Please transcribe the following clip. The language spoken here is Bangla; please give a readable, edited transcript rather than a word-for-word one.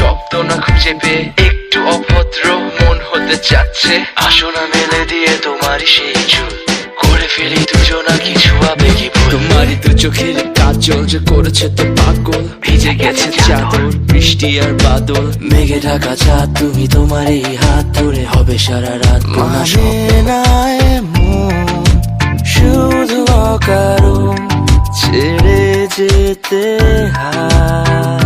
শব্দ না খুঁজে পেয়ে একটু অভদ্র মন হতে চাচ্ছে। আসো না মেলে দিয়ে তোমারই সেই চুল, করে ফেলি দুজনা কিছু আবেগী ভুল। তোমারই দু চোখের কাজল যে করেছে তো পাগল, ভিজে গেছে চাদর বৃষ্টি আর বাদল। মেঘে ঢাকা চাঁদ তুমি তোমার এই হাত ধরে হবে সারা রাত। মানে না এমন শুধু অকারণ ছেড়ে যেতে হয়।